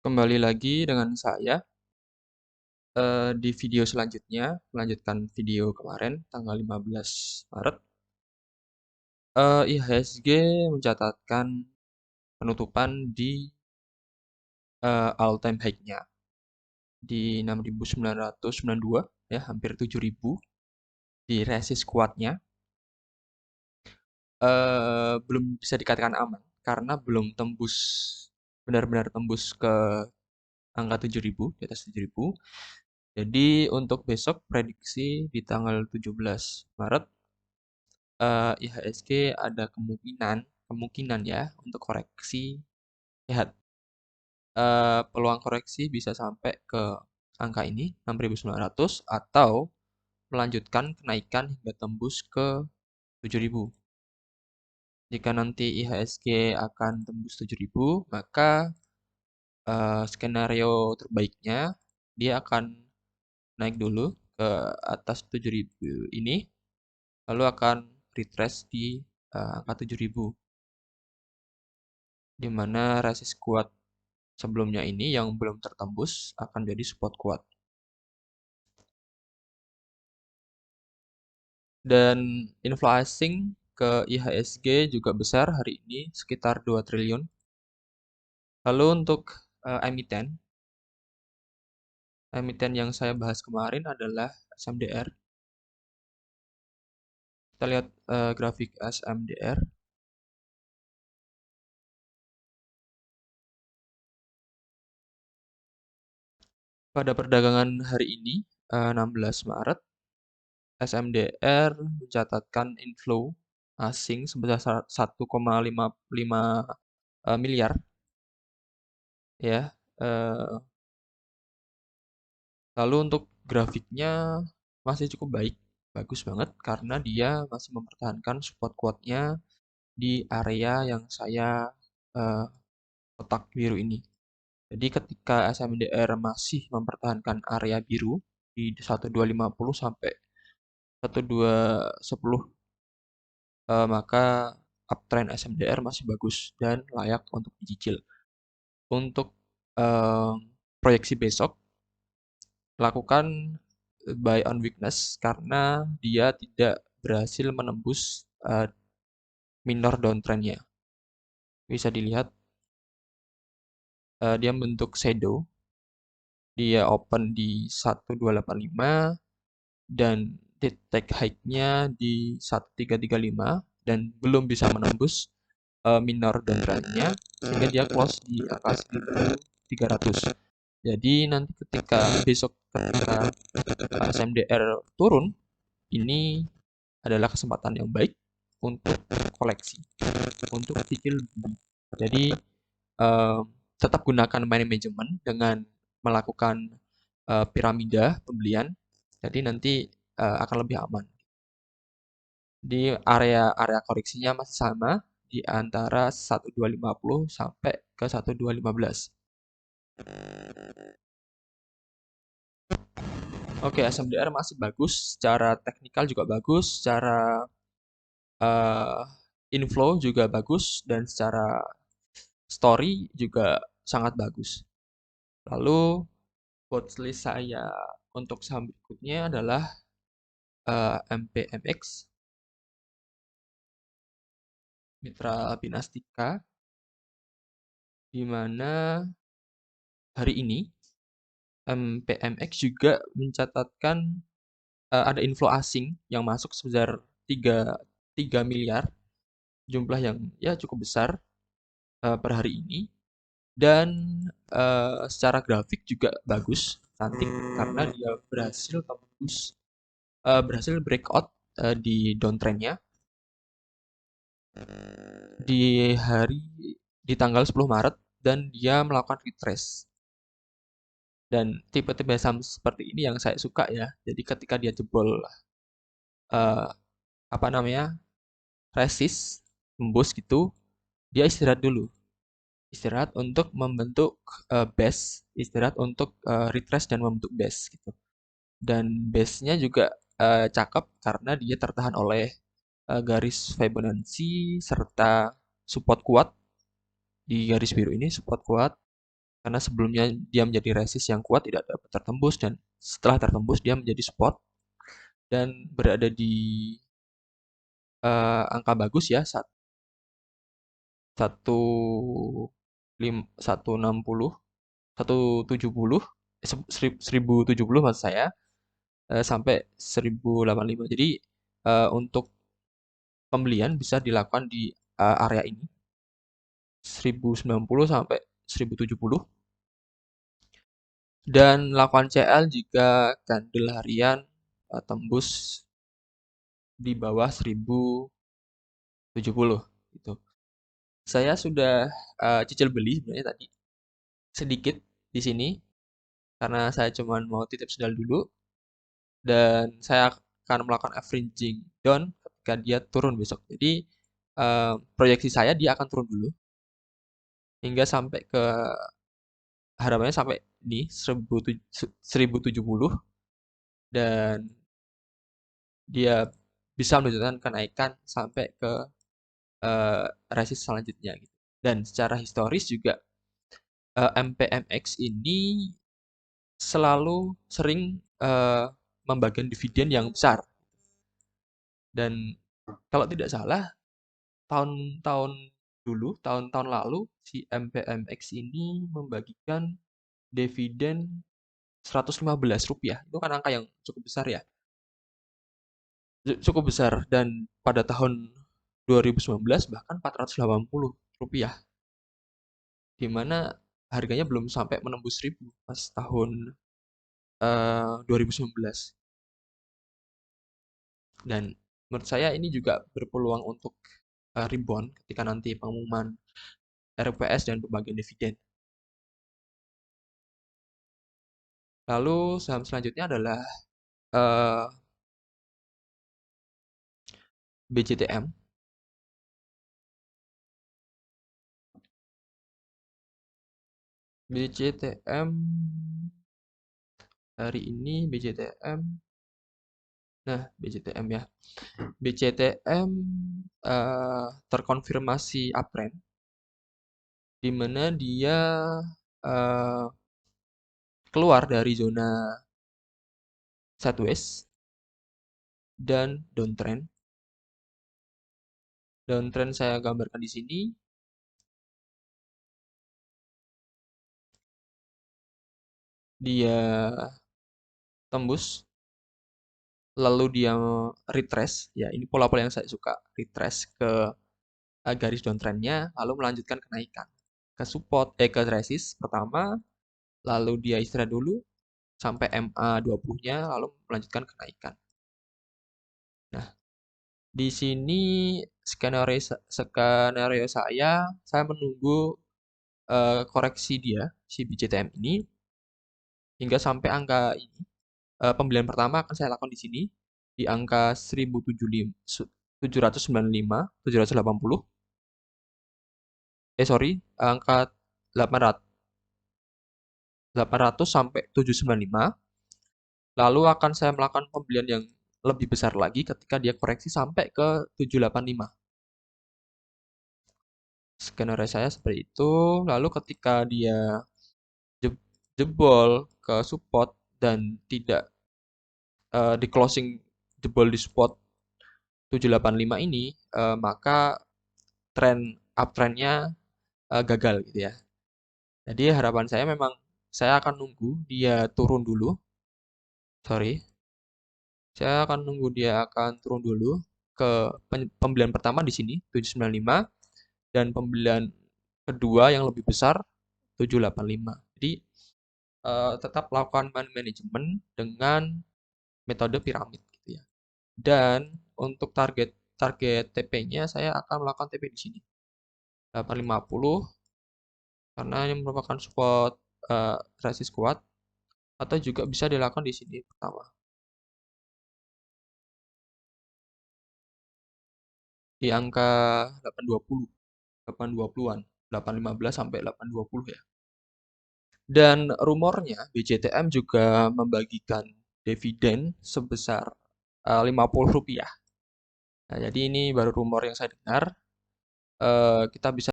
Kembali lagi dengan saya di video selanjutnya, melanjutkan video kemarin tanggal 15 Maret. IHSG mencatatkan penutupan di all time high-nya di 6.992 ya, hampir 7.000 di resist kuatnya. Belum bisa dikatakan aman karena belum benar-benar tembus ke angka 7.000, di atas 7.000. Jadi untuk besok prediksi di tanggal 17 Maret IHSG ada kemungkinan ya untuk koreksi. Lihat, peluang koreksi bisa sampai ke angka ini 6.900 atau melanjutkan kenaikan hingga tembus ke 7.000. Jika nanti IHSG akan tembus 7.000, maka skenario terbaiknya dia akan naik dulu ke atas 7.000 ini, lalu akan retrace di angka 7.000, di mana resist kuat sebelumnya ini yang belum tertembus akan jadi support kuat. Dan inflow asing ke IHSG juga besar hari ini, sekitar 2 triliun. Lalu untuk emiten yang saya bahas kemarin adalah SMDR. Kita lihat grafik SMDR. Pada perdagangan hari ini, 16 Maret, SMDR mencatatkan inflow asing sebesar 1,55 miliar ya. Lalu untuk grafiknya masih cukup bagus banget karena dia masih mempertahankan support kuatnya di area yang saya kotak biru ini. Jadi ketika SMDR masih mempertahankan area biru di 1250 sampai 1210, maka uptrend SMDR masih bagus dan layak untuk dicicil. Untuk proyeksi besok, lakukan buy on weakness karena dia tidak berhasil menembus minor downtrendnya. Bisa dilihat dia membentuk shadow. Dia open di 1285 dan take high-nya di 1335 dan belum bisa menembus minor downtrendnya sehingga dia close di angka 1300. Jadi nanti ketika SMDR turun, ini adalah kesempatan yang baik untuk koleksi, untuk cicil beli. Jadi tetap gunakan money management dengan melakukan piramida pembelian. Jadi nanti akan lebih aman. Di area koreksinya masih sama di antara 1250 sampai ke 1215. Oke, SMDR masih bagus, secara teknikal juga bagus, secara inflow juga bagus, dan secara story juga sangat bagus. Lalu watchlist saya untuk saham berikutnya adalah MPMX, Mitra Binastika, di mana hari ini MPMX juga mencatatkan ada inflow asing yang masuk sebesar 3 miliar, jumlah yang ya cukup besar per hari ini. Dan secara grafik juga bagus, cantik, karena dia berhasil breakout di downtrendnya di tanggal 10 Maret dan dia melakukan retrace. Dan tipe-tipe saham seperti ini yang saya suka ya. Jadi ketika dia jebol resist, tembus gitu, dia istirahat dulu. Istirahat untuk membentuk base, istirahat untuk retrace dan membentuk base gitu. Dan base-nya juga cakep karena dia tertahan oleh garis Fibonacci serta support kuat di garis biru ini, support kuat Karena sebelumnya dia menjadi resist yang kuat tidak dapat tertembus dan setelah tertembus dia menjadi support dan berada di angka bagus ya satu 160 170 1070 maksud saya sampai 1085. Jadi untuk pembelian bisa dilakukan di area ini 1090 sampai 1070 dan lakukan CL jika candle harian tembus di bawah 1070 gitu. Saya sudah cicil beli sebenarnya tadi sedikit di sini karena saya cuma mau titip sendal dulu dan saya akan melakukan averaging down ketika dia turun besok. Jadi proyeksi saya dia akan turun dulu hingga sampai ke harapannya sampai di 1070 dan dia bisa menunjukkan kenaikan sampai ke resist selanjutnya gitu. Dan secara historis juga MPMX ini selalu sering membagikan dividen yang besar dan kalau tidak salah tahun-tahun dulu, tahun-tahun lalu si MPMX ini membagikan dividen Rp115. Itu kan angka yang cukup besar ya. Cukup besar dan pada tahun 2019 bahkan Rp480 di mana harganya belum sampai menembus 1.000 pas tahun 2019. Dan menurut saya ini juga berpeluang untuk rebound ketika nanti pengumuman RPS dan pembagian dividen. Lalu saham selanjutnya adalah eh, BCTM. BCTM hari ini BCTM. Nah, BCTM ya. BCTM terkonfirmasi uptrend di mana dia eh, keluar dari zona sideways dan downtrend. Downtrend saya gambarkan di sini. Dia tembus, lalu dia retrace. Ya, ini pola-pola yang saya suka. Retrace ke garis downtrendnya, lalu melanjutkan kenaikan ke support, ke resist pertama, lalu dia istirahat dulu sampai MA 20-nya, lalu melanjutkan kenaikan. Nah, di sini skenario saya menunggu koreksi dia si BCTM ini hingga sampai angka ini. Pembelian pertama akan saya lakukan di sini di angka 775, 780. Sorry, angka 800, 800 sampai 795. Lalu akan saya melakukan pembelian yang lebih besar lagi ketika dia koreksi sampai ke 785. Skenario saya seperti itu. Lalu ketika dia jebol ke support dan tidak di closing jebol di support 785 ini, maka tren uptrendnya gagal gitu ya. Jadi harapan saya memang saya akan nunggu dia turun dulu. Sorry, saya akan nunggu dia akan turun dulu ke pembelian pertama di sini 795 dan pembelian kedua yang lebih besar 785. Jadi tetap lakukan money management dengan metode piramid gitu ya. Dan untuk target target TP-nya saya akan melakukan TP di sini 850 karena ini merupakan support resist kuat atau juga bisa dilakukan di sini pertama di angka 820 820-an 815 sampai 820 ya. Dan rumornya BCTM juga membagikan dividen sebesar Rp50. Nah, jadi ini baru rumor yang saya dengar. Kita bisa